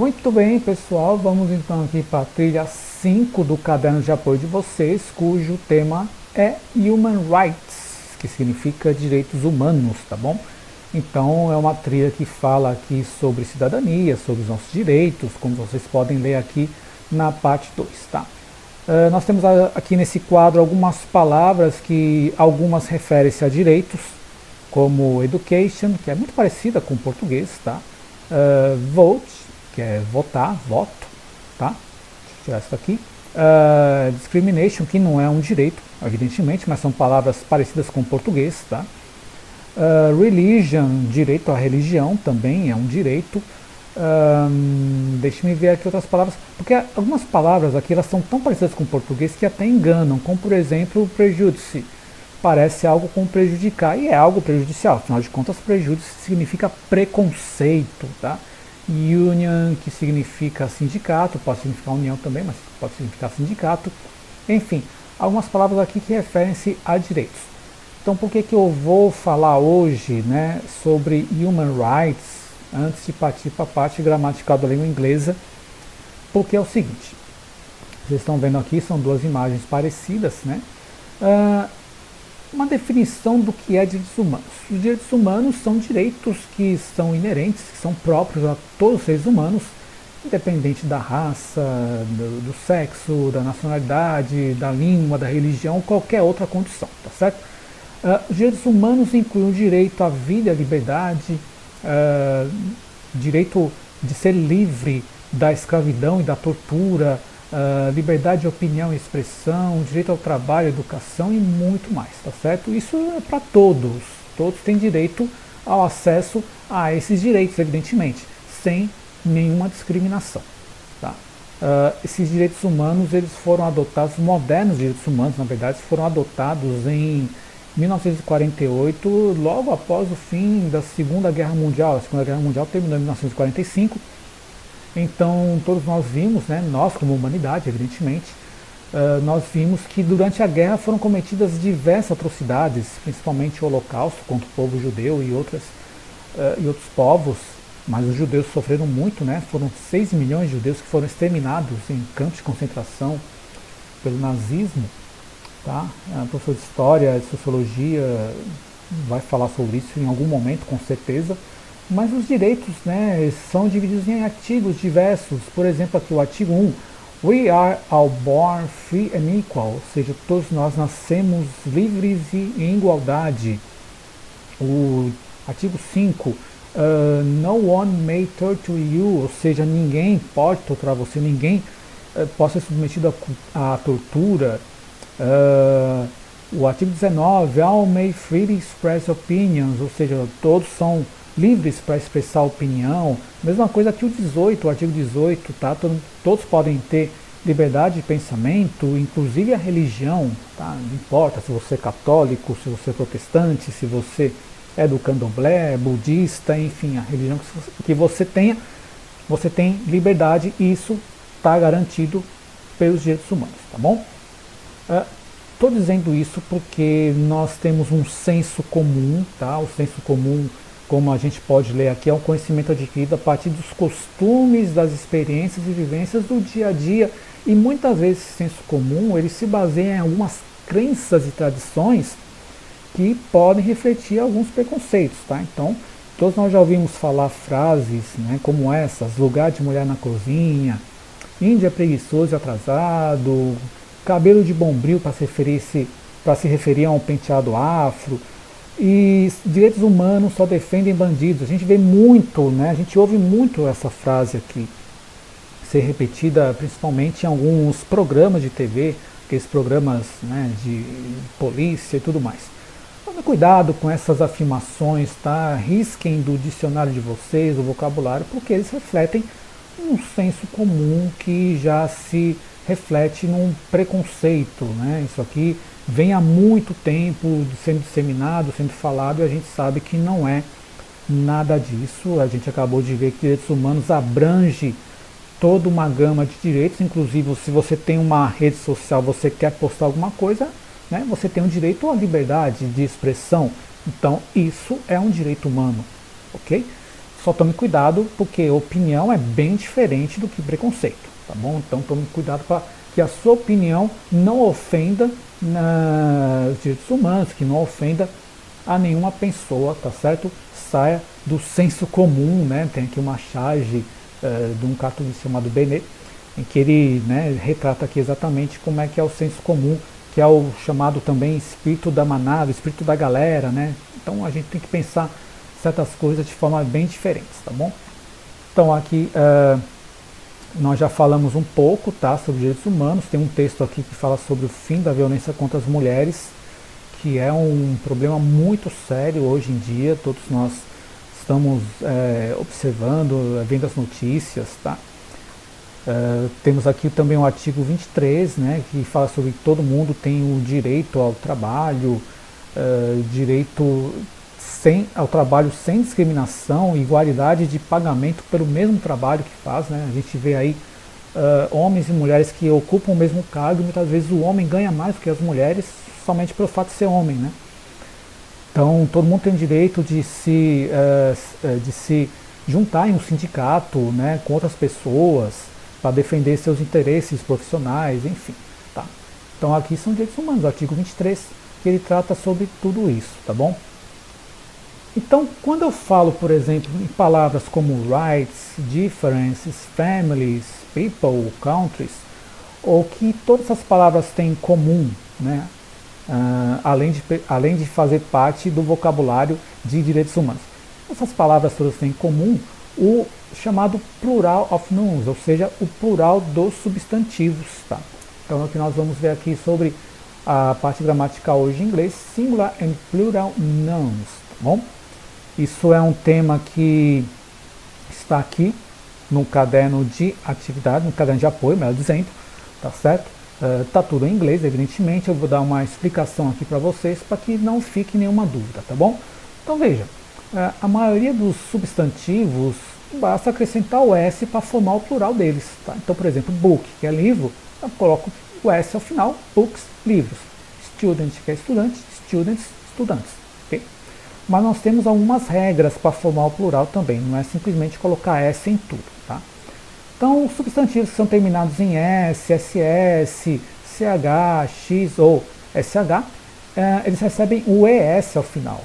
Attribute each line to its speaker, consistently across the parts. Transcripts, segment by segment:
Speaker 1: Muito bem, pessoal, vamos então aqui para a trilha 5 do caderno de apoio de vocês, cujo tema é Human Rights, que significa direitos humanos, tá bom? Então é uma trilha que fala aqui sobre cidadania, sobre os nossos direitos, como vocês podem ler aqui na parte 2, tá? Nós temos aqui nesse quadro algumas palavras que algumas referem-se a direitos, como education, que é muito parecida com o português, tá? Vote, que é votar, voto, tá? Deixa eu tirar isso aqui. Discrimination, que não é um direito, evidentemente, mas são palavras parecidas com o português, tá? Religion, direito à religião, também é um direito. Deixe-me ver aqui outras palavras, porque algumas palavras aqui elas são tão parecidas com o português que até enganam, como por exemplo prejudice, parece algo com prejudicar e é algo prejudicial, afinal de contas prejudice significa preconceito, tá? Union, que significa sindicato, pode significar união também, mas pode significar sindicato, enfim, algumas palavras aqui que referem-se a direitos. Então por que eu vou falar hoje, né, sobre Human Rights, antes de partir para a parte gramatical da língua inglesa? Porque é o seguinte, vocês estão vendo aqui, são duas imagens parecidas, né? Uma definição do que é direitos humanos. Os direitos humanos são direitos que são inerentes, que são próprios a todos os seres humanos, independente da raça, do sexo, da nacionalidade, da língua, da religião, qualquer outra condição, tá certo? Os direitos humanos incluem o direito à vida, à liberdade, direito de ser livre da escravidão e da tortura, liberdade de opinião e expressão, direito ao trabalho, educação e muito mais, tá certo? Isso é para todos, todos têm direito ao acesso a esses direitos, evidentemente, sem nenhuma discriminação, tá? Esses direitos humanos, eles foram adotados, os modernos direitos humanos, na verdade, foram adotados em 1948, logo após o fim da Segunda Guerra Mundial. A Segunda Guerra Mundial terminou em 1945, então todos nós vimos, né, nós como humanidade, evidentemente, nós vimos que durante a guerra foram cometidas diversas atrocidades, principalmente o Holocausto contra o povo judeu e outros povos, mas os judeus sofreram muito, né? Foram 6 milhões de judeus que foram exterminados em campos de concentração pelo nazismo. Tá? A professora de História e Sociologia vai falar sobre isso em algum momento, com certeza. Mas os direitos, né, são divididos em artigos diversos. Por exemplo, aqui o artigo 1, We are all born free and equal, ou seja, todos nós nascemos livres e em igualdade. O artigo 5, No one may torture you, ou seja, ninguém pode torturar você, ninguém pode ser submetido à tortura. O artigo 19, All may freely express opinions, ou seja, todos são livres para expressar opinião. Mesma coisa que o 18, o artigo 18, tá? Todos podem ter liberdade de pensamento, inclusive a religião, tá? Não importa se você é católico, se você é protestante, se você é do candomblé, budista, enfim, a religião que você tenha, você tem liberdade e isso está garantido pelos direitos humanos, tá bom? Estou dizendo isso porque nós temos um senso comum, tá? O senso comum, como a gente pode ler aqui, é um conhecimento adquirido a partir dos costumes, das experiências e vivências do dia a dia. E muitas vezes esse senso comum ele se baseia em algumas crenças e tradições que podem refletir alguns preconceitos, tá? Então, todos nós já ouvimos falar frases, né, como essas: lugar de mulher na cozinha, índio é preguiçoso e atrasado, cabelo de bombril para se referir a um penteado afro, e direitos humanos só defendem bandidos. A gente vê muito, né, a gente ouve muito essa frase aqui ser repetida principalmente em alguns programas de TV, aqueles programas, né, de polícia e tudo mais. Tome cuidado com essas afirmações, tá? Risquem do dicionário de vocês, do vocabulário, porque eles refletem um senso comum que já se reflete num preconceito, né? Isso aqui vem há muito tempo sendo disseminado, sendo falado, e a gente sabe que não é nada disso. A gente acabou de ver que direitos humanos abrange toda uma gama de direitos, inclusive se você tem uma rede social, você quer postar alguma coisa, né? Você tem o direito à liberdade de expressão, então isso é um direito humano, ok? Só tome cuidado, porque opinião é bem diferente do que preconceito, tá bom? Então tome cuidado para que a sua opinião não ofenda os direitos humanos, que não ofenda a nenhuma pessoa, tá certo? Saia do senso comum, né? Tem aqui uma charge de um cartunista chamado Benet, em que ele, né, retrata aqui exatamente como é que é o senso comum, que é o chamado também espírito da manada, espírito da galera, né? Então a gente tem que pensar certas coisas de forma bem diferentes, tá bom? Então aqui nós já falamos um pouco, tá, sobre direitos humanos. Tem um texto aqui que fala sobre o fim da violência contra as mulheres, que é um problema muito sério hoje em dia. Todos nós estamos observando, vendo as notícias, tá? Temos aqui também o artigo 23, né, que fala sobre que todo mundo tem o direito ao trabalho, direito ao trabalho sem discriminação, igualdade de pagamento pelo mesmo trabalho que faz, né? A gente vê aí homens e mulheres que ocupam o mesmo cargo, e muitas vezes o homem ganha mais do que as mulheres somente pelo fato de ser homem, né? Então todo mundo tem o direito de se juntar em um sindicato, né, com outras pessoas para defender seus interesses profissionais, enfim. Tá? Então aqui são direitos humanos, o artigo 23, que ele trata sobre tudo isso, tá bom? Então, quando eu falo, por exemplo, em palavras como rights, differences, families, people, countries, ou que todas essas palavras têm em comum, né, além de fazer parte do vocabulário de direitos humanos. Essas palavras todas têm em comum o chamado plural of nouns, ou seja, o plural dos substantivos. Tá? Então, é o que nós vamos ver aqui sobre a parte gramatical hoje em inglês, singular and plural nouns. Tá bom? Isso é um tema que está aqui no caderno de atividade, no caderno de apoio, melhor dizendo, tá certo? Tá tudo em inglês, evidentemente. Eu vou dar uma explicação aqui para vocês para que não fique nenhuma dúvida, tá bom? Então veja, a maioria dos substantivos basta acrescentar o S para formar o plural deles. Tá? Então, por exemplo, book, que é livro, eu coloco o S ao final, books, livros. Student, que é estudante, students, estudantes. Okay? Mas nós temos algumas regras para formar o plural também, não é simplesmente colocar S em tudo. Tá? Então, os substantivos que são terminados em S, SS, CH, X ou SH, eles recebem o ES ao final.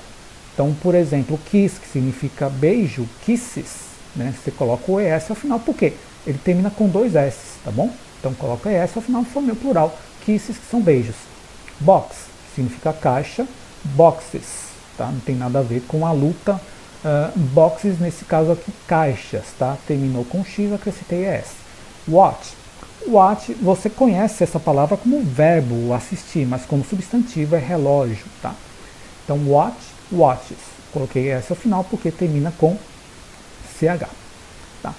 Speaker 1: Então, por exemplo, kiss, que significa beijo, kisses, né? Você coloca o ES ao final, por quê? Ele termina com dois S, tá bom? Então, coloca ES ao final e forma o plural, kisses, que são beijos. Box, que significa caixa, boxes, tá? Não tem nada a ver com a luta. Boxes, nesse caso aqui, caixas, tá? Terminou com X, acrescentei ES. Watch. Watch, você conhece essa palavra como verbo, assistir, mas como substantivo é relógio, tá? Então, watch, watches. Coloquei essa ao final porque termina com CH. Tá?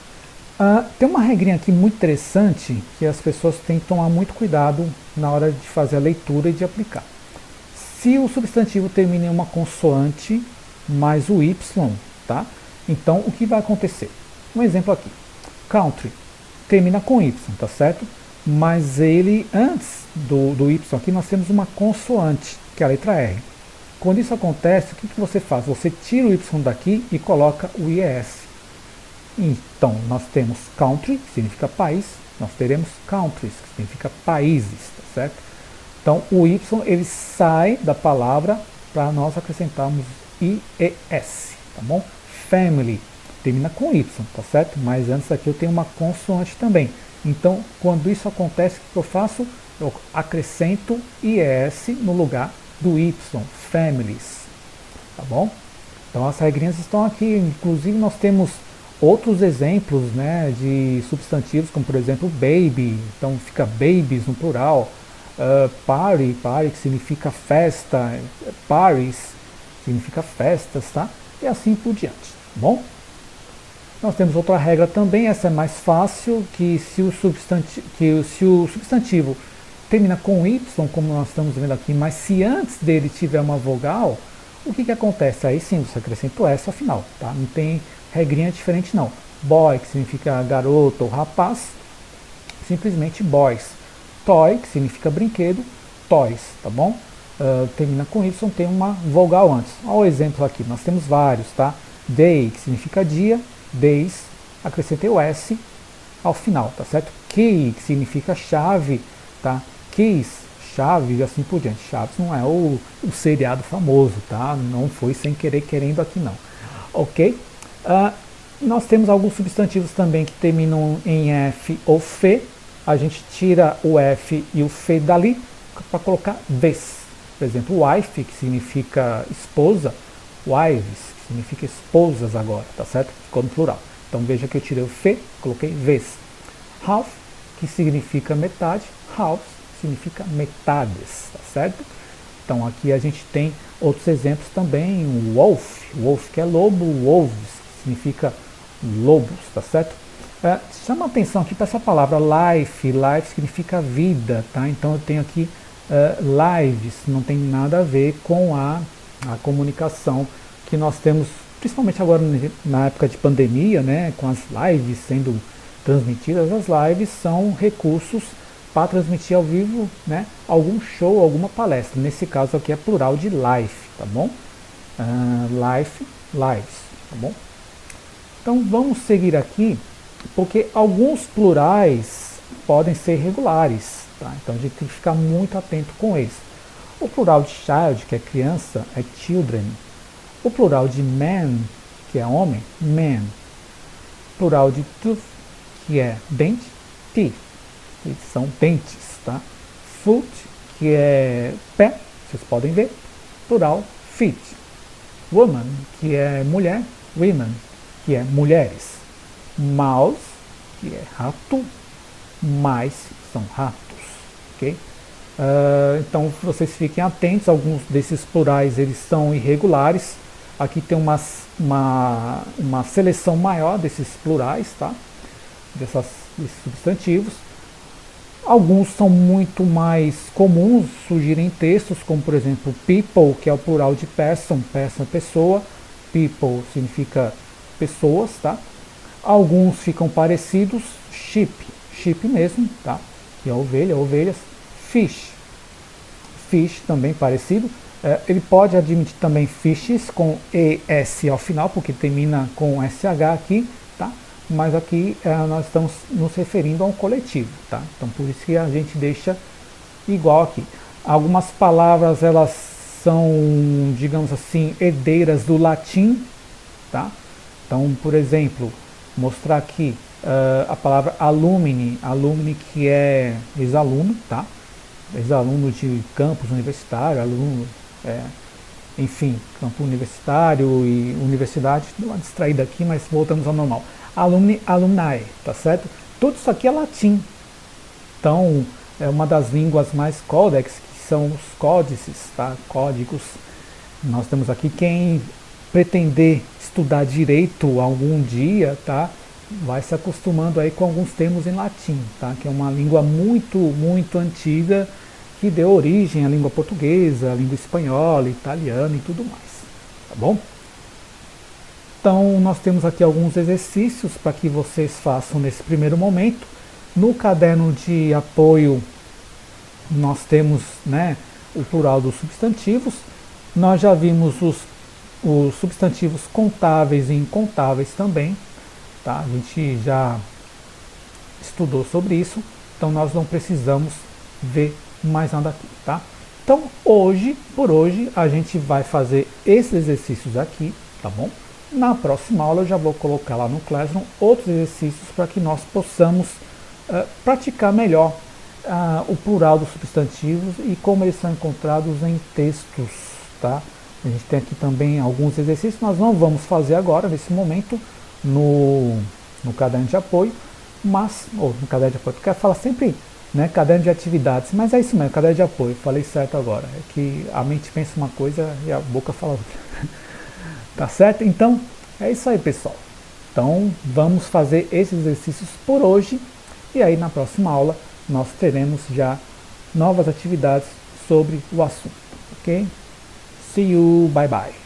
Speaker 1: Tem uma regrinha aqui muito interessante que as pessoas têm que tomar muito cuidado na hora de fazer a leitura e de aplicar. Se o substantivo termina em uma consoante mais o Y, tá? Então o que vai acontecer? Um exemplo aqui. Country termina com Y, tá certo? Mas ele, antes do Y aqui, nós temos uma consoante, que é a letra R. Quando isso acontece, o que você faz? Você tira o Y daqui e coloca o IES. Então, nós temos country, que significa país, nós teremos countries, que significa países, tá certo? Então, o Y, ele sai da palavra para nós acrescentarmos IES, tá bom? Family, termina com Y, tá certo? Mas antes aqui eu tenho uma consoante também. Então, quando isso acontece, o que eu faço? Eu acrescento IES no lugar do Y, families, tá bom? Então as regrinhas estão aqui, inclusive nós temos outros exemplos, né, de substantivos, como por exemplo baby, então fica babies no plural, party, que significa festa, parties, significa festas, tá? E assim por diante, tá bom? Nós temos outra regra também, essa é mais fácil, que se o substantivo termina com Y, como nós estamos vendo aqui, mas se antes dele tiver uma vogal, o que acontece? Aí sim, você acrescenta o S ao final, tá? Não tem regrinha diferente não. Boy, que significa garoto ou rapaz, simplesmente boys. Toy, que significa brinquedo, toys, tá bom? Termina com Y, tem uma vogal antes. Olha o exemplo aqui, nós temos vários, tá? Day, que significa dia, days, acrescentei o S ao final, tá certo? Key, que significa chave, tá? Keys, chave e assim por diante. Chaves não é o seriado famoso, tá? Não foi sem querer querendo aqui não. Ok? Nós temos alguns substantivos também que terminam em F ou F. A gente tira o F e o F dali para colocar ves. Por exemplo, wife, que significa esposa, wives, que significa esposas agora, tá certo? Ficou no plural. Então veja que eu tirei o F, coloquei ves. Half, que significa metade, halves significa metades, tá certo? Então aqui a gente tem outros exemplos também, o wolf, wolf que é lobo, wolves, que significa lobos, tá certo? Chama atenção aqui para essa palavra life, life significa vida, tá? Então eu tenho aqui lives, não tem nada a ver com a comunicação que nós temos, principalmente agora na época de pandemia, né? Com as lives sendo transmitidas, as lives são recursos para transmitir ao vivo, né, algum show, alguma palestra. Nesse caso aqui é plural de life, tá bom? Life, lives, tá bom? Então vamos seguir aqui, porque alguns plurais podem ser regulares, tá? Então a gente tem que ficar muito atento com eles. O plural de child, que é criança, é children. O plural de man, que é homem, man. O plural de tooth, que é dente, teeth. São dentes, tá? Foot, que é pé, vocês podem ver, plural, feet. Woman, que é mulher, women, que é mulheres. Mouse, que é rato, mice, são ratos, ok? Então vocês fiquem atentos, alguns desses plurais eles são irregulares. Aqui tem uma seleção maior desses plurais, tá? Desses substantivos. Alguns são muito mais comuns, surgirem em textos, como por exemplo people, que é o plural de person, person é pessoa, people significa pessoas, tá? Alguns ficam parecidos, sheep, sheep mesmo, tá? Que é ovelha, ovelhas, fish, fish também parecido. Ele pode admitir também fishes com ES ao final, porque termina com SH aqui, tá? Mas aqui nós estamos nos referindo a um coletivo, tá? Então por isso que a gente deixa igual aqui. Algumas palavras elas são, digamos assim, herdeiras do latim, tá? Então, por exemplo, mostrar aqui a palavra alumni, alumni que é ex-aluno, tá? Ex-aluno de campus universitário, aluno, enfim, campo universitário e universidade. Deu uma distraída aqui, mas voltamos ao normal. Alumni, alumni, tá certo? Tudo isso aqui é latim. Então, é uma das línguas mais códex, que são os códices, tá? Códigos. Nós temos aqui quem pretender estudar direito algum dia, tá? Vai se acostumando aí com alguns termos em latim, tá? Que é uma língua muito, muito antiga, que deu origem à língua portuguesa, à língua espanhola, italiana e tudo mais, tá bom? Então, nós temos aqui alguns exercícios para que vocês façam nesse primeiro momento. No caderno de apoio, nós temos, né, o plural dos substantivos. Nós já vimos os substantivos contáveis e incontáveis também, tá? A gente já estudou sobre isso, então nós não precisamos ver mais nada aqui, tá? Então, por hoje, a gente vai fazer esses exercícios aqui, tá bom? Na próxima aula eu já vou colocar lá no Classroom outros exercícios para que nós possamos praticar melhor o plural dos substantivos e como eles são encontrados em textos, tá? A gente tem aqui também alguns exercícios, nós não vamos fazer agora, nesse momento, no caderno de apoio, mas, ou no caderno de apoio, porque fala sempre, né, caderno de atividades, mas é isso mesmo, caderno de apoio, falei certo agora, é que a mente pensa uma coisa e a boca fala outra. Tá certo? Então, é isso aí, pessoal. Então, vamos fazer esses exercícios por hoje, e aí na próxima aula nós teremos já novas atividades sobre o assunto, ok? See you, bye bye.